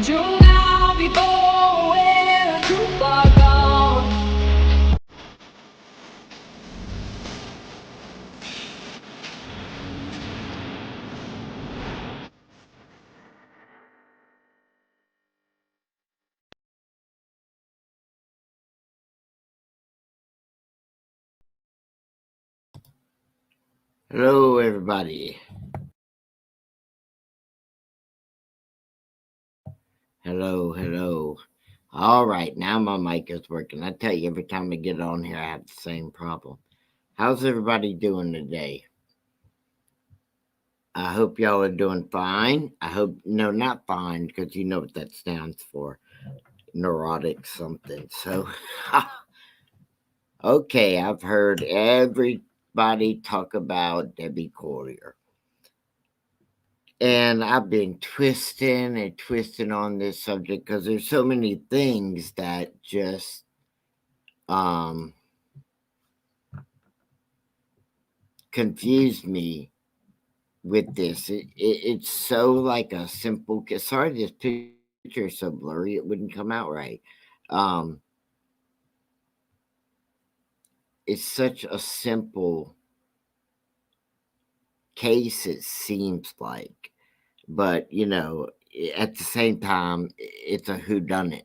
now before we're too far gone. Hello, everybody. Hello. All right, now my mic is working. I tell you, every time I get on here, I have the same problem. How's everybody doing today? I hope y'all are doing fine. I hope, no, not fine, because you know what that stands for, neurotic something. So, okay, I've heard everybody talk about Debbie Collier. And I've been twisting on this subject because there's so many things that just um confused me with this. It's so like a simple. Sorry, this picture is so blurry; it wouldn't come out right. Um, it's such a simple case. It seems like, but at the same time, it's a whodunit.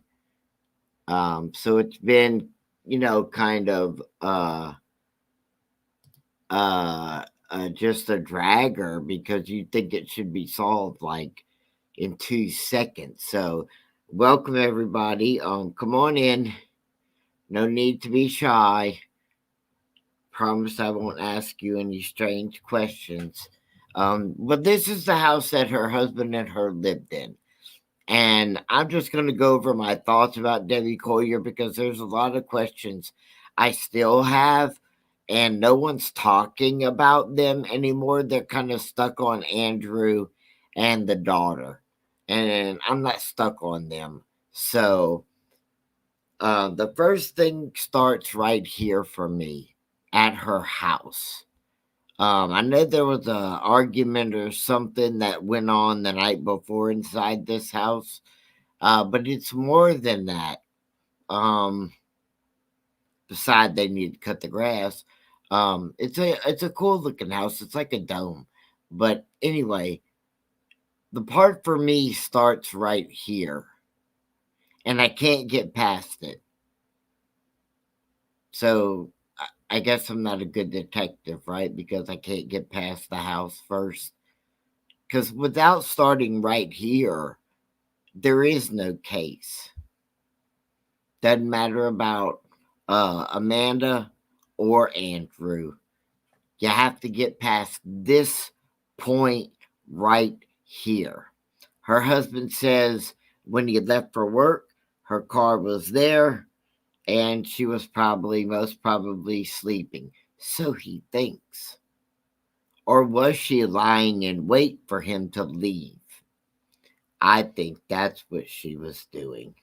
So it's been, kind of just a dragger because you think it should be solved like in 2 seconds. So, welcome everybody. Come on in. No need to be shy. Promise I won't ask you any strange questions. But this is the house that her husband and her lived in. And I'm just going to go over my thoughts about Debbie Collier because there's a lot of questions I still have, and no one's talking about them anymore. They're kind of stuck on Andrew and the daughter, and I'm not stuck on them. So the first thing starts right here for me at her house. I know there was a argument or something that went on the night before inside this house, but it's more than that. Um, Beside they need to cut the grass. It's a cool looking house. It's like a dome. But anyway, the part for me starts right here, and I can't get past it. So I guess I'm not a good detective, right? Because I can't get past the house first. Because without starting right here, there is no case. Doesn't matter about Amanda or Andrew. You have to get past this point right here. Her husband says when he left for work, her car was there and she was most probably sleeping. So he thinks. Or was she lying in wait for him to leave? I think that's what she was doing.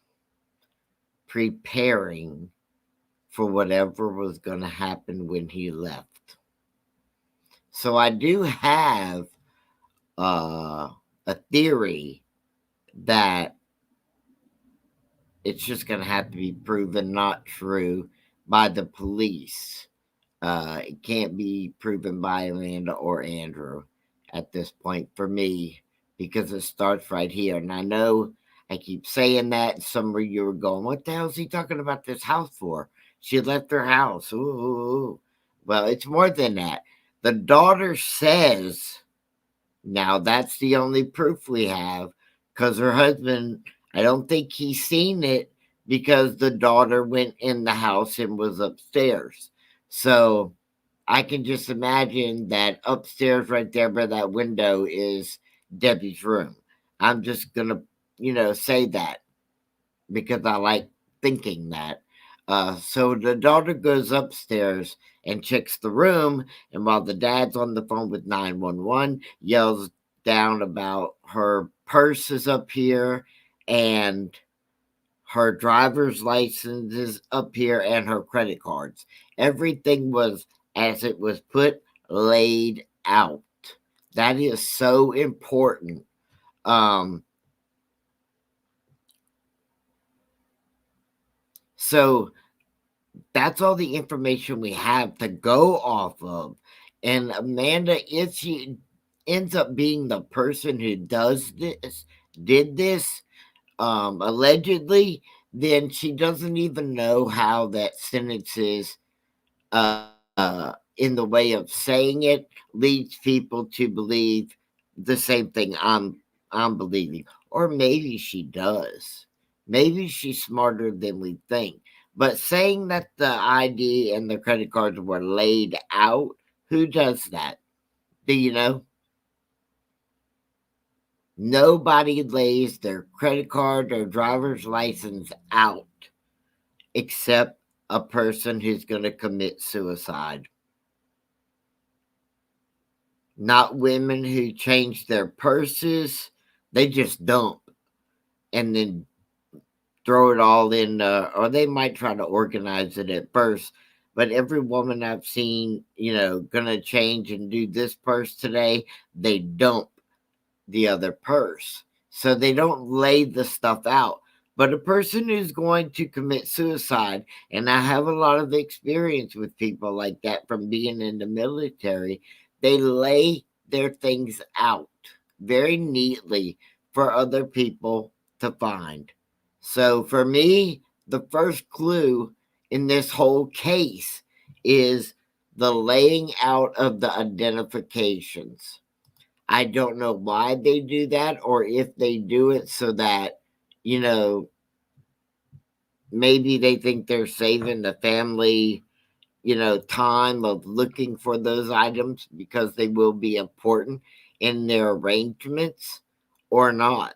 Preparing for whatever was going to happen when he left. So I do have a theory that it's just going to have to be proven not true by the police. It can't be proven by Amanda or Andrew at this point for me because it starts right here. And I know I keep saying that. Some of you are going, what the hell is he talking about this house for? She left her house. Ooh. Well, it's more than that. The daughter says, now that's the only proof we have because her husband, I don't think he's seen it because the daughter went in the house and was upstairs. So I can just imagine that upstairs right there by that window is Debbie's room. I'm just going to, say that because I like thinking that. So the daughter goes upstairs and checks the room, and while the dad's on the phone with 911, yells down about her purse is up here and her driver's license is up here and her credit cards. Everything was as it was put, laid out. That is so important. Um, So that's all the information we have to go off of. And Amanda, if she ends up being the person who did this, allegedly, then she doesn't even know how that sentence is, in the way of saying it, leads people to believe the same thing I'm believing. Or maybe she does. Maybe she's smarter than we think. But saying that the ID and the credit cards were laid out, who does that? Do you know? Nobody lays their credit card or driver's license out except a person who's going to commit suicide. Not women who change their purses. They just dump and then throw it all in, or they might try to organize it at first. But every woman I've seen, gonna change and do this purse today, they dump the other purse. So they don't lay the stuff out. But a person who's going to commit suicide, and I have a lot of experience with people like that from being in the military, they lay their things out very neatly for other people to find. So for me, the first clue in this whole case is the laying out of the identifications. I don't know why they do that or if they do it so that, you know, maybe they think they're saving the family, time of looking for those items because they will be important in their arrangements or not.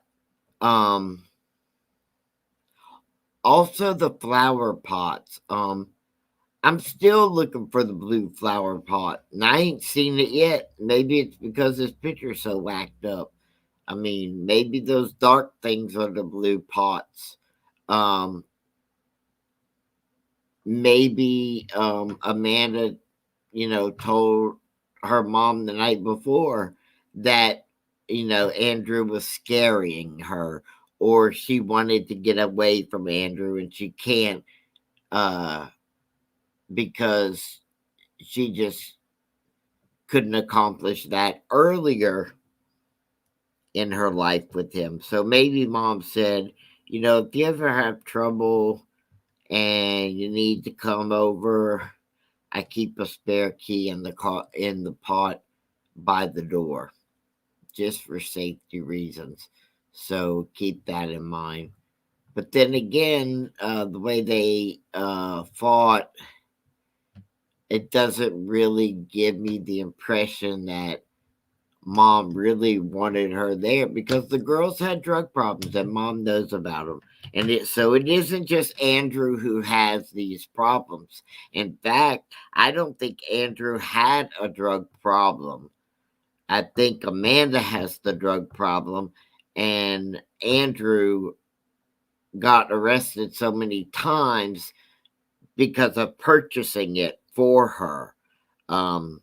Um, Also the flower pots. I'm still looking for the blue flower pot, and I ain't seen it yet. Maybe it's because this picture's so whacked up. I mean, maybe those dark things are the blue pots. Um, maybe Amanda, told her mom the night before that, Andrew was scaring her, or she wanted to get away from Andrew and she can't, uh, because she just couldn't accomplish that earlier in her life with him. So maybe mom said, if you ever have trouble and you need to come over, I keep a spare key in the pot by the door, just for safety reasons. So keep that in mind. But then again, the way they fought, it doesn't really give me the impression that mom really wanted her there because the girls had drug problems and mom knows about them. So it isn't just Andrew who has these problems. In fact, I don't think Andrew had a drug problem. I think Amanda has the drug problem, and Andrew got arrested so many times because of purchasing it for her. Um,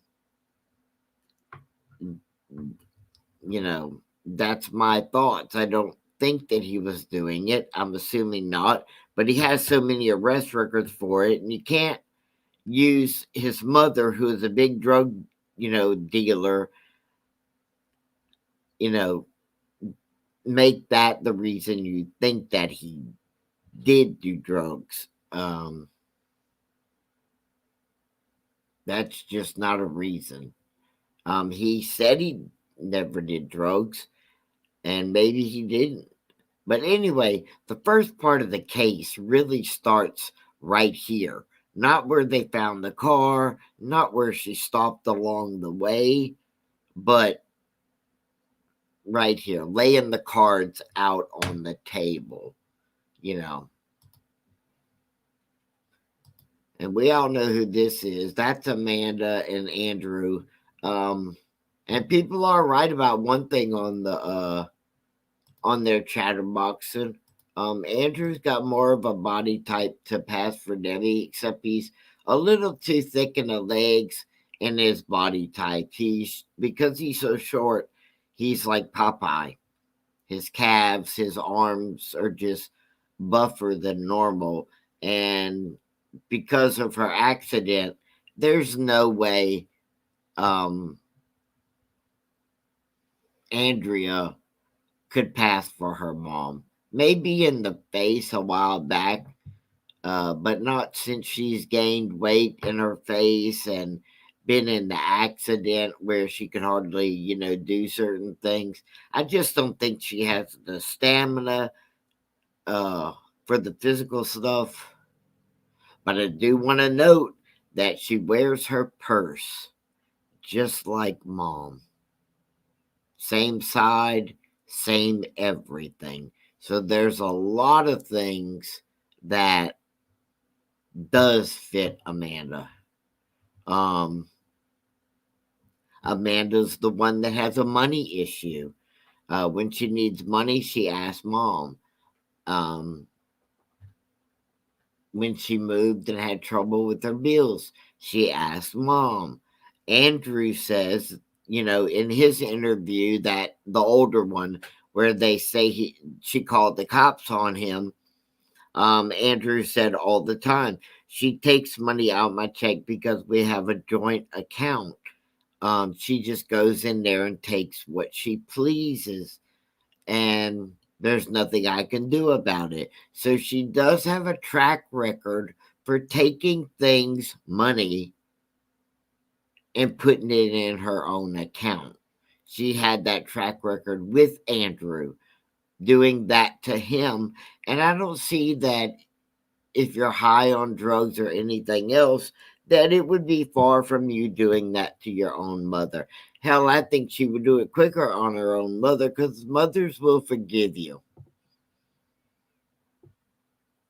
that's my thoughts. I don't think that he was doing it. I'm assuming not, but he has so many arrest records for it, and you can't use his mother, who is a big drug, dealer, you know, make that the reason you think that he did do drugs. That's just not a reason. He said he never did drugs, and maybe he didn't. But anyway, the first part of the case really starts right here. Not where they found the car, not where she stopped along the way, but right here, laying the cards out on the table, you know. And we all know who this is. That's Amanda and Andrew. Um, and people are right about one thing on their chatterbox. And Andrew's got more of a body type to pass for Debbie, except he's a little too thick in the legs and his body type. He's Because he's so short, he's like Popeye. His calves, his arms are just buffer than normal. And because of her accident, there's no way um, Andrea could pass for her mom. Maybe in the face a while back, but not since she's gained weight in her face and been in the accident where she could hardly, do certain things. I just don't think she has the stamina uh, for the physical stuff. But I do want to note that she wears her purse just like mom. Same side, same everything. So there's a lot of things that does fit Amanda. Um, Amanda's the one that has a money issue. When she needs money, she asks mom. Um, when she moved and had trouble with her bills, she asked mom. Andrew says, in his interview, that the older one, where they say she called the cops on him. Andrew said all the time, she takes money out my check because we have a joint account. She just goes in there and takes what she pleases, and there's nothing I can do about it. So she does have a track record for taking things, money, and putting it in her own account. She had that track record with Andrew, doing that to him. And I don't see that if you're high on drugs or anything else, that it would be far from you doing that to your own mother. Hell, I think she would do it quicker on her own mother because mothers will forgive you.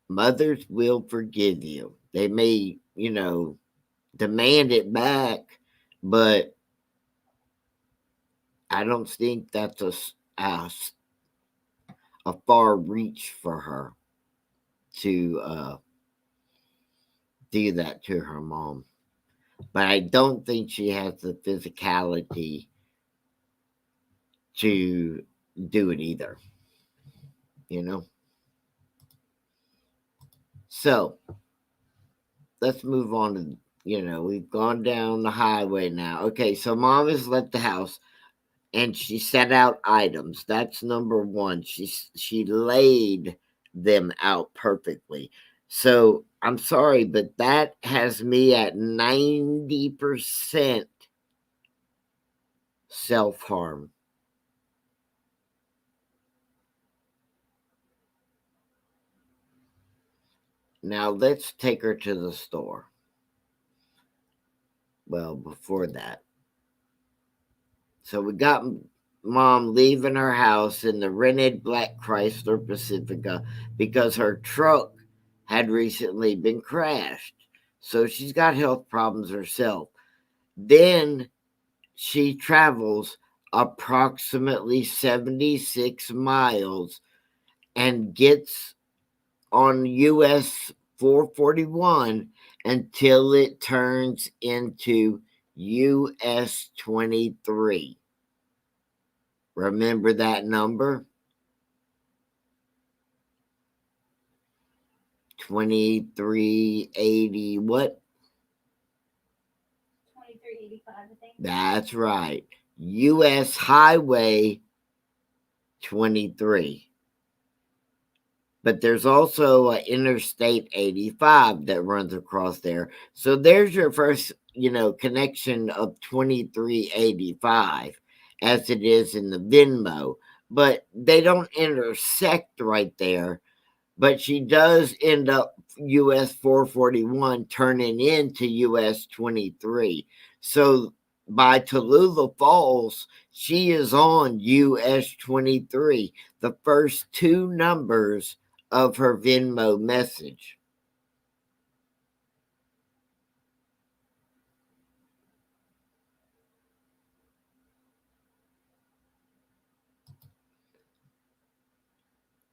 Mothers will forgive you. They may, demand it back, but I don't think that's a far reach for her to do that to her mom. But I don't think she has the physicality to do it either, you know? So let's move on to, we've gone down the highway now. Okay, so mom has left the house and she set out items. That's number one. She laid them out perfectly. So I'm sorry, but that has me at 90% self harm. Now let's take her to the store. Well, before that. So we got mom leaving her house in the rented black Chrysler Pacifica because her truck had recently been crashed. So she's got health problems herself. Then she travels approximately 76 miles and gets on US 441 until it turns into US 23. Remember that number? 2380 what? 2385, I think. That's right. US Highway 23. But there's also Interstate 85 that runs across there. So there's your first, connection of 2385 as it is in the Venmo. But they don't intersect right there. But she does end up US 441 turning into US 23. So by Tallulah Falls, she is on US 23, the first two numbers of her Venmo message.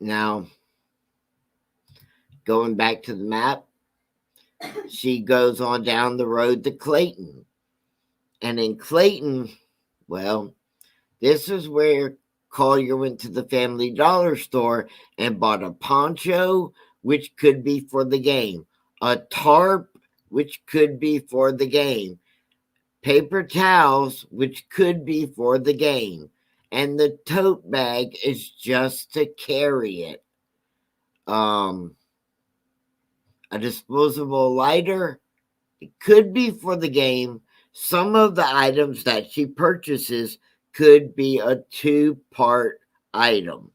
Now, going back to the map, she goes on down the road to Clayton. And in Clayton, well, this is where Collier went to the Family Dollar store and bought a poncho which could be for the game, a tarp, which could be for the game, paper towels, which could be for the game, and the tote bag is just to carry it. A disposable lighter, it could be for the game. Some of the items that she purchases could be a two-part item.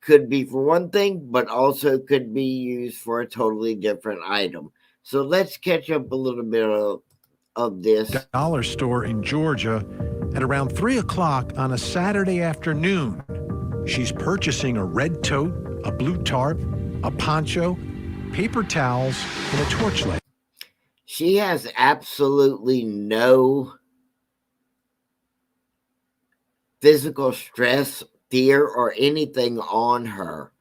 Could be for one thing, but also could be used for a totally different item. So let's catch up a little bit of this. Dollar store in Georgia at around 3 o'clock on a Saturday afternoon. She's purchasing a red tote, a blue tarp, a poncho, paper towels, and a torch light. She has absolutely no physical stress, fear, or anything on her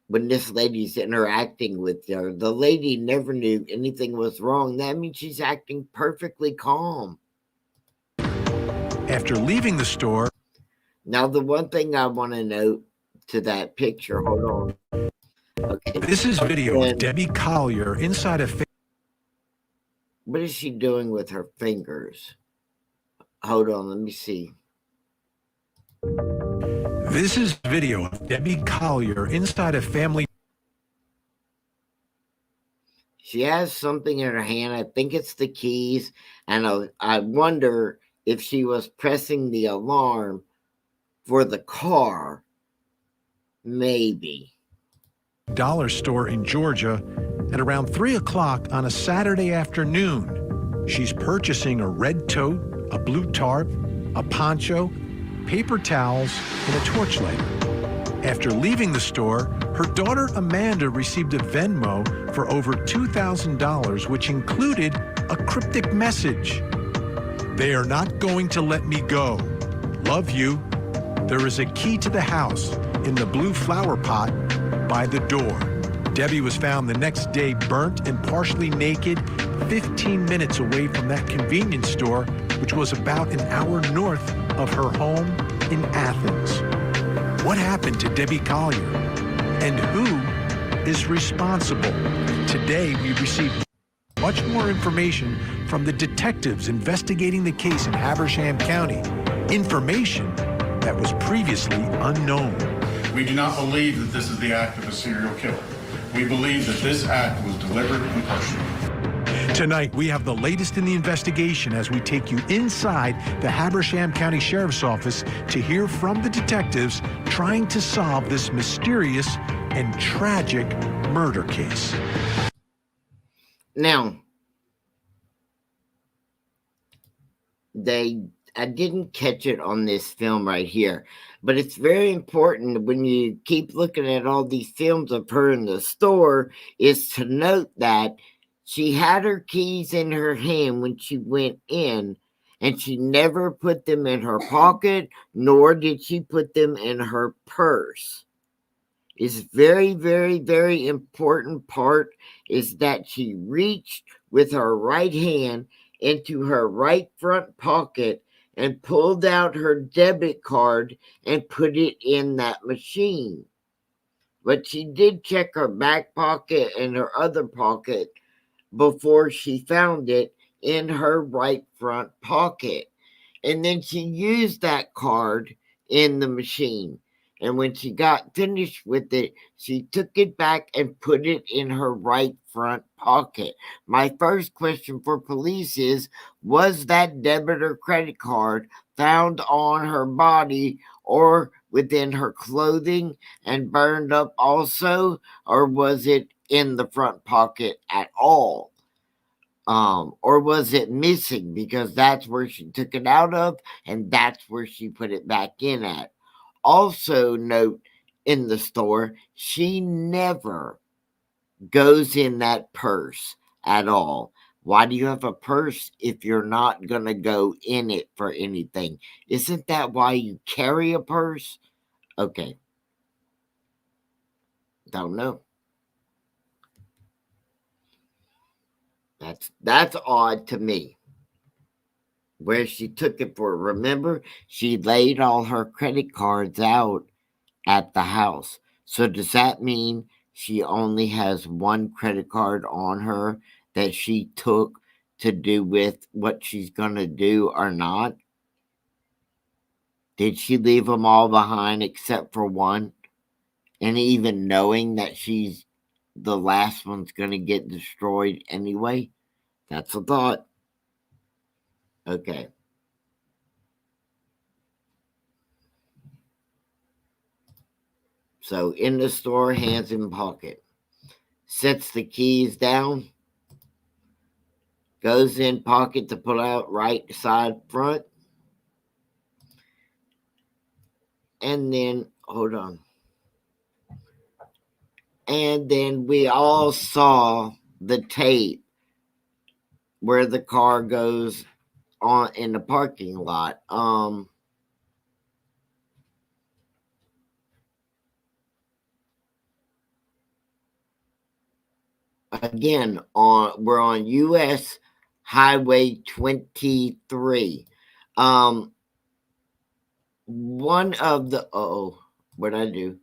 when this lady's interacting with her. The lady never knew anything was wrong. That means she's acting perfectly calm. After leaving the store, now the one thing I want to note to that picture, hold on. Okay. This is video of Debbie Collier inside a... What is she doing with her fingers? Hold on, let me see. This is video of Debbie Collier inside a family. She has something in her hand. I think it's the keys. And I wonder if she was pressing the alarm for the car. Maybe. Dollar store in Georgia at around 3 o'clock on a Saturday afternoon. She's purchasing a red tote, a blue tarp, a poncho, paper towels, and a torch light. After leaving the store, her daughter Amanda received a Venmo for over $2,000, which included a cryptic message. "They are not going to let me go. Love you. There is a key to the house in the blue flower pot by the door." Debbie was found the next day burnt and partially naked, 15 minutes away from that convenience store, which was about an hour north of her home in Athens. What happened to Debbie Collier? And who is responsible? Today, we received much more information from the detectives investigating the case in Habersham County. Information that was previously unknown. We do not believe that this is the act of a serial killer. We believe that this act was deliberate and personal. Tonight, we have the latest in the investigation as we take you inside the Habersham County Sheriff's Office to hear from the detectives trying to solve this mysterious and tragic murder case. Now, I didn't catch it on this film right here, but it's very important when you keep looking at all these films of her in the store is to note that she had her keys in her hand when she went in, and she never put them in her pocket, nor did she put them in her purse. It's very, very, very important part is that she reached with her right hand into her right front pocket and pulled out her debit card and put it in that machine. But she did check her back pocket and her other pocket before she found it in her right front pocket. And then she used that card in the machine. And when she got finished with it, she took it back and put it in her right front pocket. My first question for police is, was that debit or credit card found on her body or within her clothing and burned up also, or was it in the front pocket at all? Or was it missing because that's where she took it out of and that's where she put it back in at? Also note in the store, she never goes in that purse at all. Why do you have a purse if you're not going to go in it for anything? Isn't that why you carry a purse? Okay. Don't know. That's odd to me. Where she took it for. Remember, she laid all her credit cards out at the house. So does that mean she only has one credit card on her that she took to do with what she's going to do or not? Did she leave them all behind except for one? And even knowing that she's the last one's going to get destroyed anyway? That's a thought. Okay. So in the store, hands in pocket. Sets the keys down. Goes in pocket to pull out right side front. And then, hold on. And then we all saw the tape where the car goes on in the parking lot. Again, we're on US Highway 23. One of the what did I do?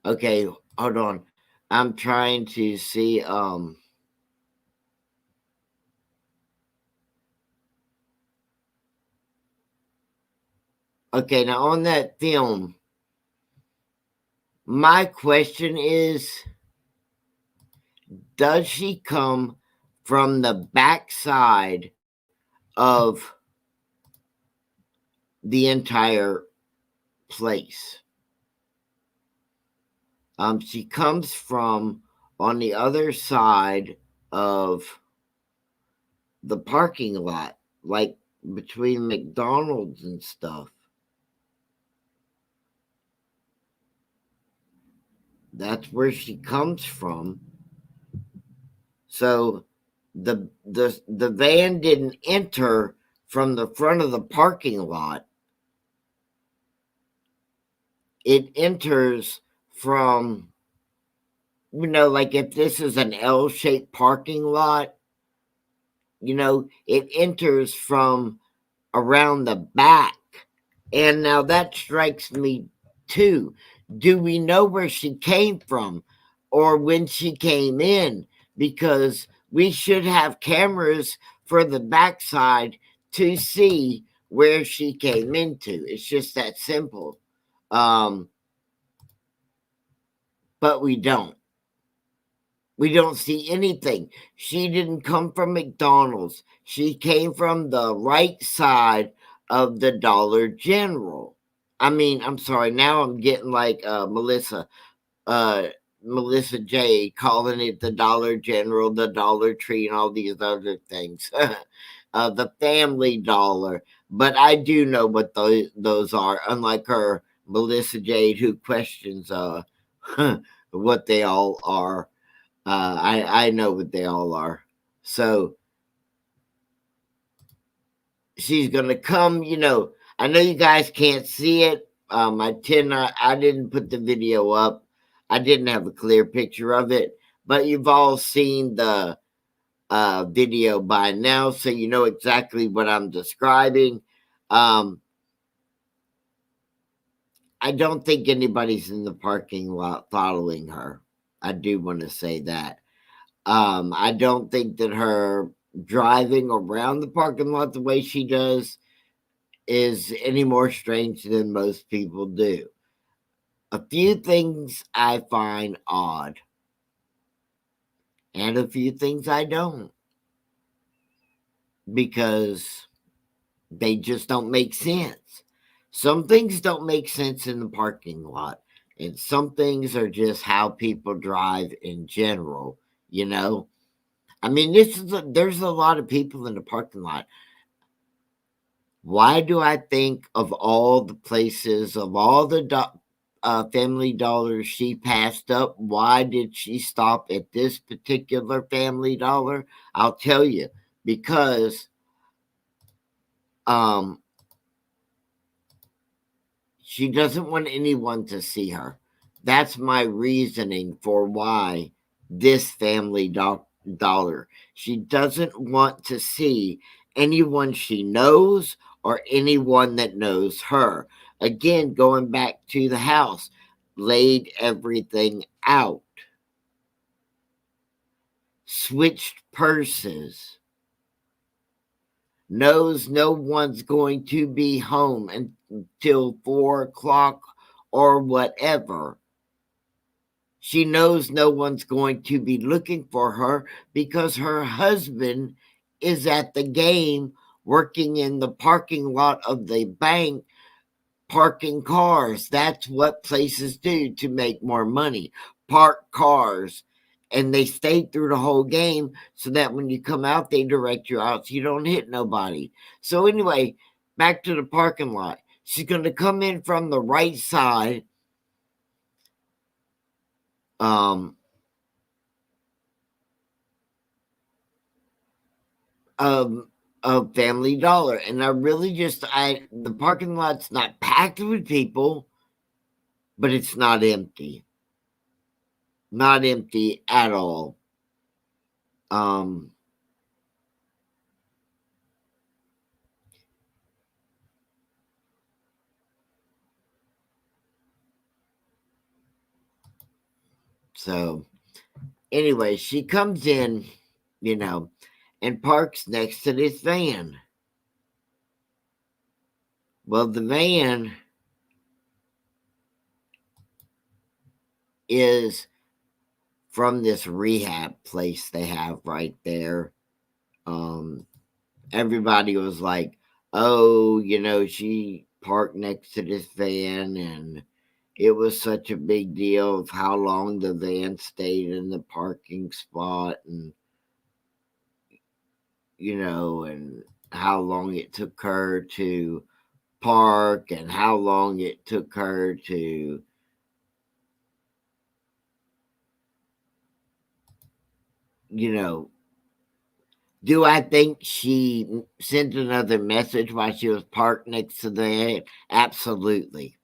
Okay, hold on. I'm trying to see okay, now on that film, my question is, does she come from the backside of the entire place? She comes from on the other side of the parking lot, like between McDonald's and stuff. That's where she comes from. So the van didn't enter from the front of the parking lot. It enters from, like if this is an L-shaped parking lot, it enters from around the back. And now that strikes me too. Do we know where she came from or when she came in? Because we should have cameras for the backside to see where she came into. It's just that simple. But we don't. We don't see anything. She didn't come from McDonald's. She came from the right side of the Dollar General. I'm sorry. Now I'm getting like Melissa J calling it the Dollar General, the Dollar Tree, and all these other things. The Family Dollar. But I do know what those are, unlike her, Melissa Jade, who questions what they all are. I know what they all are. So she's gonna come, I know you guys can't see it. I didn't put the video up. I didn't have a clear picture of it, but you've all seen the video by now, so you know exactly what I'm describing. I don't think anybody's in the parking lot following her. I do want to say that. I don't think that her driving around the parking lot the way she does is any more strange than most people do. A few things I find odd, and a few things I don't, because they just don't make sense. Some things don't make sense in the parking lot, and some things are just how people drive in general, there's a lot of people in the parking lot. Why do I think of all the places, of all the Family Dollars she passed up, why did she stop at this particular Family Dollar? I'll tell you, because she doesn't want anyone to see her. That's my reasoning for why this Family Dollar. She doesn't want to see anyone she knows or anyone that knows her. Again, going back to the house, laid everything out, switched purses, knows no one's going to be home until 4 o'clock or whatever. She knows no one's going to be looking for her because her husband is at the game working in the parking lot of the bank, parking cars. That's what places do to make more money. Park cars. And they stayed through the whole game so that when you come out, they direct you out so you don't hit nobody. So anyway, back to the parking lot. She's going to come in from the right side. Of Family Dollar. And I really the parking lot's not packed with people, but it's not empty. Not empty at all. So anyway, she comes in, and parks next to this van. Well, the van is from this rehab place they have right there. Everybody was like, oh, she parked next to this van, and it was such a big deal of how long the van stayed in the parking spot, and and how long it took her to park, and how long it took her to do I think she sent another message while she was parked next to the van? Absolutely.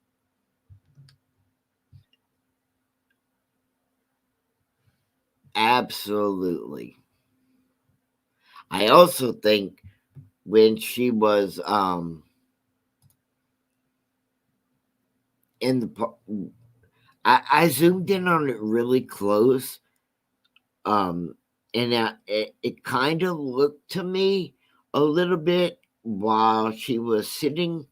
Absolutely. I also think when she was in the I zoomed in on it really close, and it kind of looked to me a little bit while she was sitting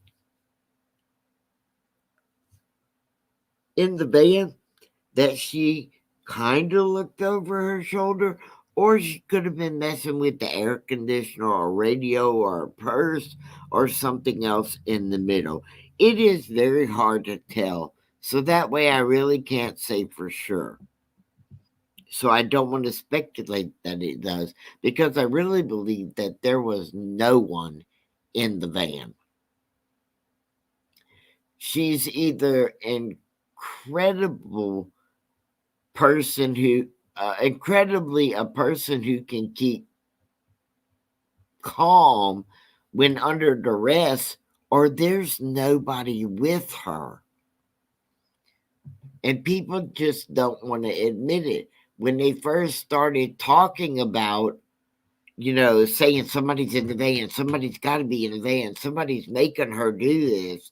in the van that she kind of looked over her shoulder, or she could have been messing with the air conditioner or radio or a purse or something else in the middle. It is very hard to tell. So that way I really can't say for sure. So I don't want to speculate that it does, because I really believe that there was no one in the van. She's either incredibly a person who can keep calm when under duress, or there's nobody with her. And people just don't want to admit it. When they first started talking about, saying somebody's in the van, somebody's got to be in the van, somebody's making her do this,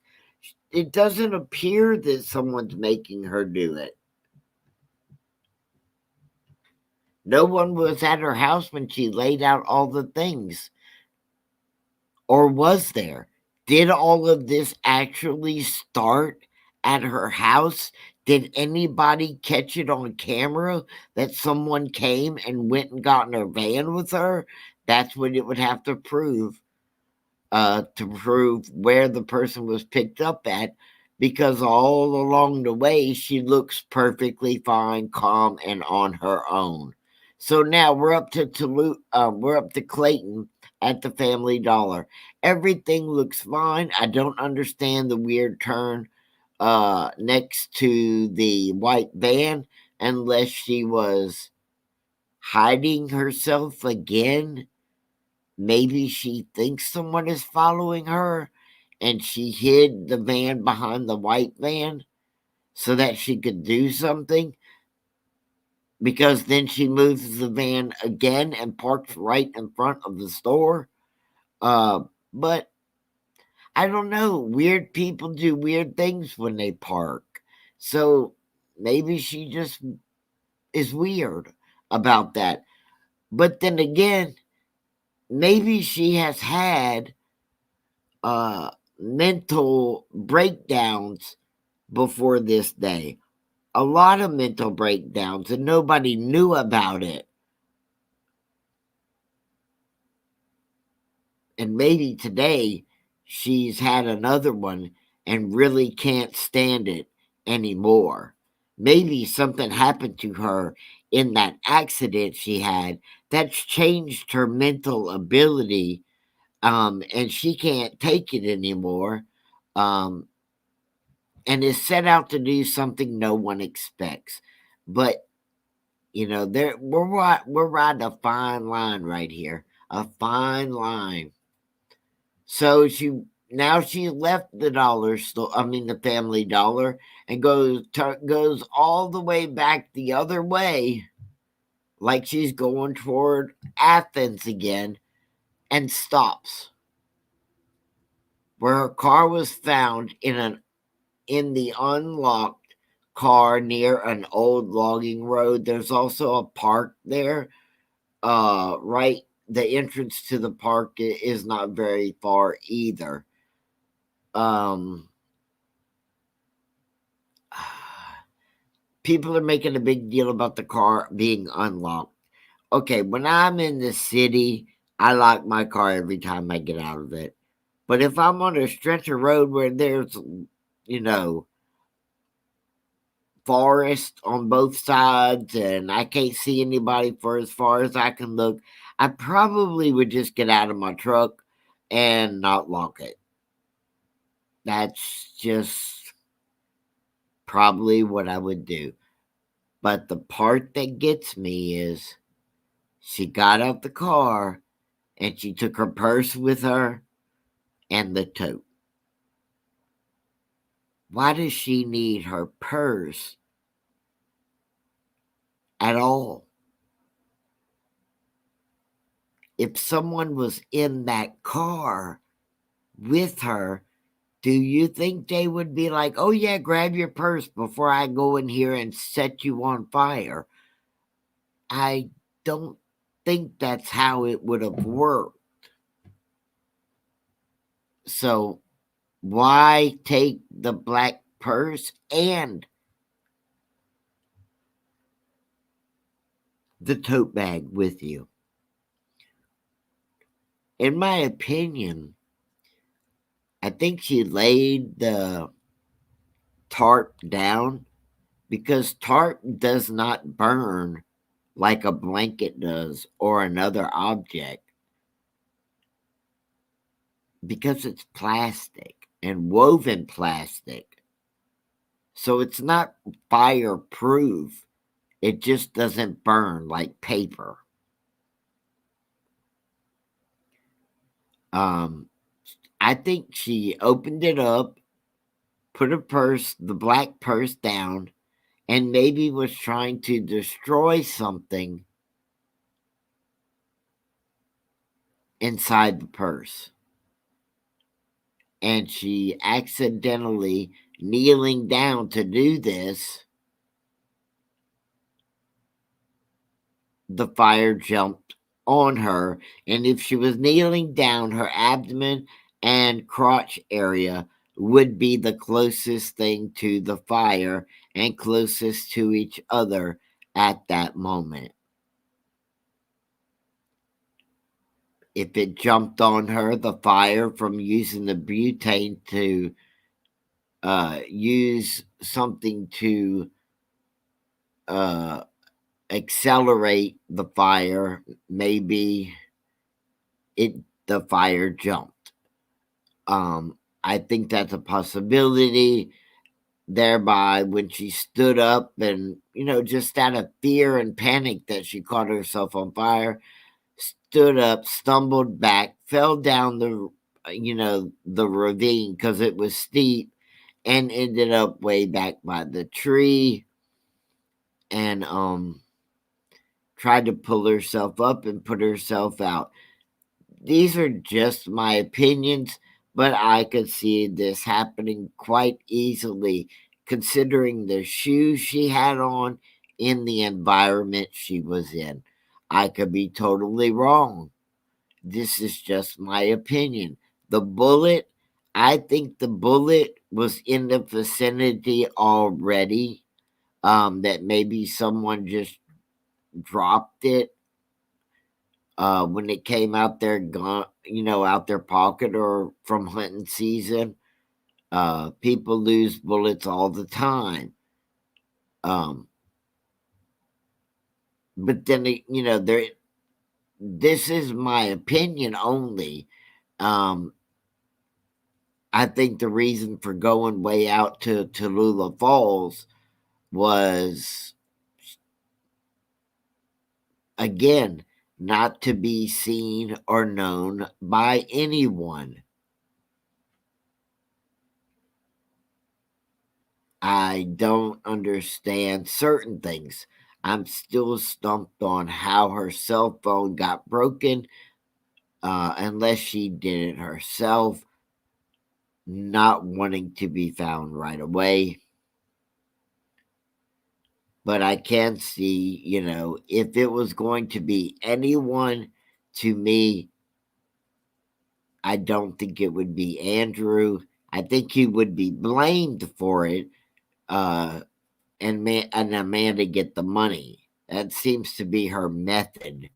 it doesn't appear that someone's making her do it. No one was at her house when she laid out all the things. Or was there? Did all of this actually start at her house? Did anybody catch it on camera that someone came and went and got in her van with her? That's what it would have to prove where the person was picked up at, because all along the way she looks perfectly fine, calm, and on her own. So now we're up to Clayton at the Family Dollar. Everything looks fine. I don't understand the weird turn next to the white van, unless she was hiding herself again. Maybe she thinks someone is following her, and she hid the van behind the white van so that she could do something, because then she moves the van again and parks right in front of the store. But I don't know. Weird people do weird things when they park. So maybe she just is weird about that. But then again, maybe she has had mental breakdowns before this day. A lot of mental breakdowns, and nobody knew about it. And maybe today she's had another one and really can't stand it anymore. Maybe something happened to her in that accident she had that's changed her mental ability, and she can't take it anymore, um, and is set out to do something no one expects. But we're riding a fine line right here, a fine line. So she left the dollar store, I mean the Family Dollar, and goes all the way back the other way, like she's going toward Athens again, and stops where her car was found in the unlocked car near an old logging road. There's also a park there. Right, the entrance to the park is not very far either. Um, People are making a big deal about the car being unlocked. Okay, when I'm in the city, I lock my car every time I get out of it. But if I'm on a stretch of road where there's, you know, forest on both sides and I can't see anybody for as far as I can look, I probably would just get out of my truck and not lock it. That's just probably what I would do. But the part that gets me is she got out the car and she took her purse with her and the tote. Why does she need her purse at all? If someone was in that car with her, do you think they would be like, oh, yeah, grab your purse before I go in here and set you on fire? I don't think that's how it would have worked. So why take the black purse and the tote bag with you? In my opinion, I think she laid the tarp down because tarp does not burn like a blanket does or another object because it's plastic and woven plastic. So it's not fireproof. It just doesn't burn like paper. I think she opened it up, put the black purse down, and maybe was trying to destroy something inside the purse. And she accidentally, kneeling down to do this, the fire jumped on her. And if she was kneeling down, her abdomen and crotch area would be the closest thing to the fire and closest to each other at that moment. If it jumped on her, the fire, from using the butane to use something to accelerate the fire, maybe the fire jumped. I think that's a possibility. Thereby, when she stood up and, just out of fear and panic that she caught herself on fire, stood up, stumbled back, fell down the ravine because it was steep, and ended up way back by the tree, and tried to pull herself up and put herself out. These are just my opinions, but I could see this happening quite easily considering the shoes she had on in the environment she was in. I could be totally wrong. This is just my opinion. The bullet, I think the bullet was in the vicinity already. That maybe someone just dropped it when it came out their gun, out their pocket or from hunting season. People lose bullets all the time. Um, but then there. This is my opinion only. Um, I think the reason for going way out to Tallulah Falls was, again, not to be seen or known by anyone. I don't understand certain things. I'm still stumped on how her cell phone got broken, unless she did it herself, not wanting to be found right away. But I can see, if it was going to be anyone, to me, I don't think it would be Andrew. I think he would be blamed for it, and Amanda get the money. That seems to be her method.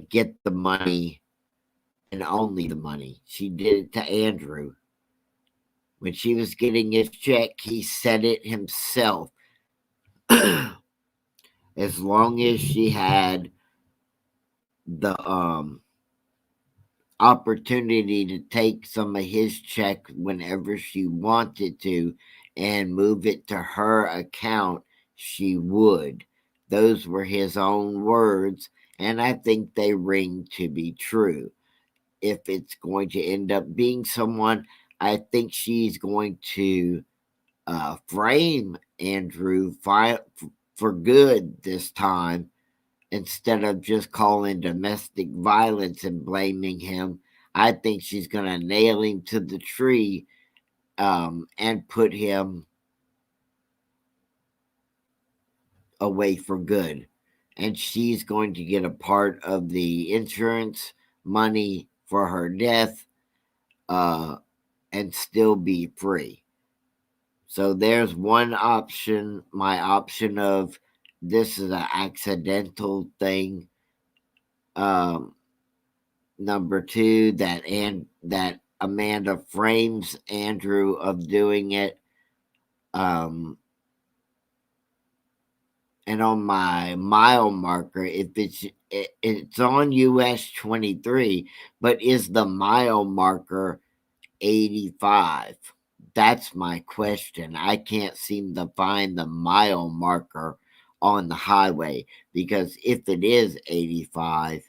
Get the money and only the money. She did it to Andrew. When she was getting his check, he said it himself. As long as she had the opportunity to take some of his check whenever she wanted to and move it to her account, she would. Those were his own words, and I think they ring to be true. If it's going to end up being someone, I think she's going to frame Andrew for good this time, instead of just calling domestic violence and blaming him. I think she's going to nail him to the tree, and put him away for good. And she's going to get a part of the insurance money for her death, and still be free. So there's one option, my option of this is an accidental thing. Number two, that Amanda frames Andrew of doing it. And on my mile marker, if it's on US 23, but is the mile marker 85? That's my question. I can't seem to find the mile marker on the highway, because if it is 85,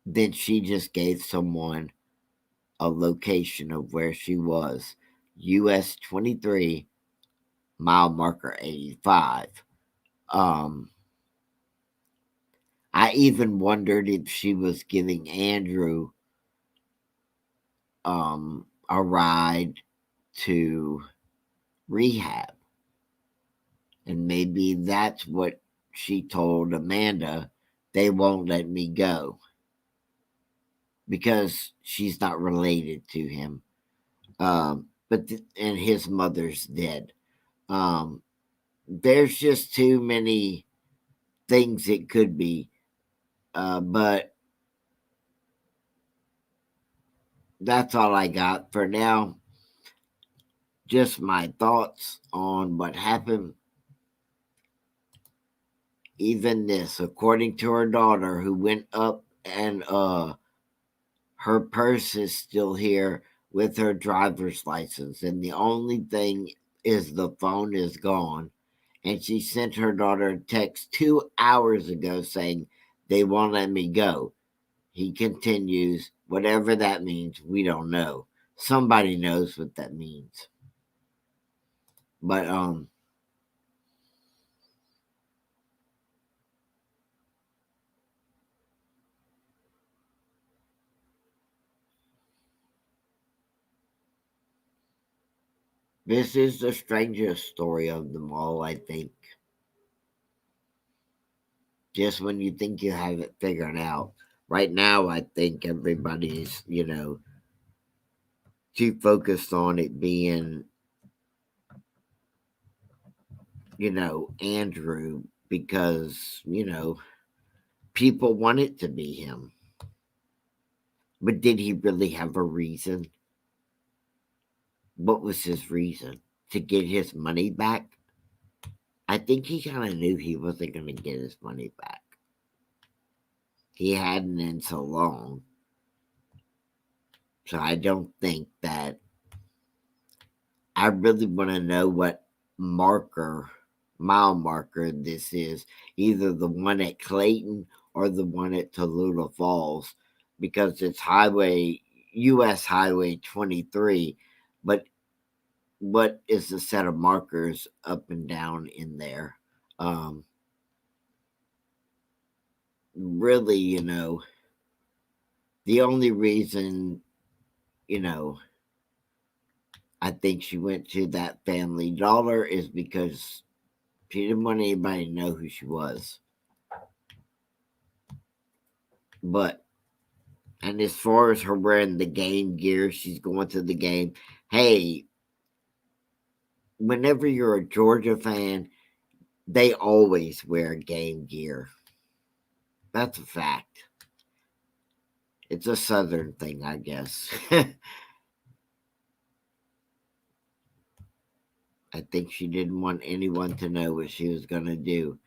then she just gave someone a location of where she was. US 23, mile marker 85. I even wondered if she was giving Andrew a ride to rehab. And maybe that's what she told Amanda. They won't let me go because she's not related to him. And his mother's dead. There's just too many things it could be. But that's all I got for now. Just my thoughts on what happened. Even this, according to her daughter, who went up, and her purse is still here with her driver's license, and the only thing is the phone is gone. And she sent her daughter a text 2 hours ago saying, they won't let me go. He continues, whatever that means, we don't know. Somebody knows what that means. But This is the strangest story of them all, I think. Just when you think you have it figured out. Right now, I think everybody's, too focused on it being, Andrew because, people want it to be him. But did he really have a reason? What was his reason? To get his money back? I think he kind of knew he wasn't going to get his money back. He hadn't in so long. So I don't think that. I really want to know what mile marker this is. Either the one at Clayton or the one at Tallulah Falls. Because it's US Highway 23. But what is the set of markers up and down in there? Really, the only reason, I think she went to that Family Dollar is because she didn't want anybody to know who she was. But, and as far as her wearing the game gear, she's going to the game. Hey, whenever you're a Georgia fan, they always wear game gear. That's a fact. It's a Southern thing, I guess. I think she didn't want anyone to know what she was going to do.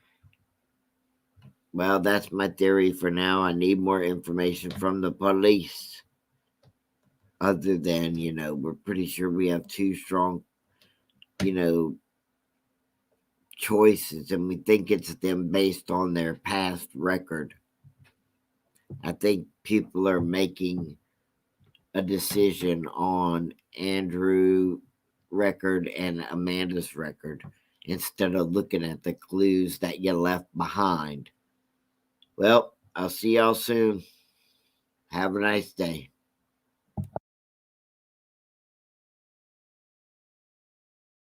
Well, that's my theory for now. I need more information from the police. Other than, we're pretty sure we have two strong, choices, and we think it's them based on their past record. I think people are making a decision on Andrew record and Amanda's record instead of looking at the clues that you left behind. Well, I'll see y'all soon. Have a nice day.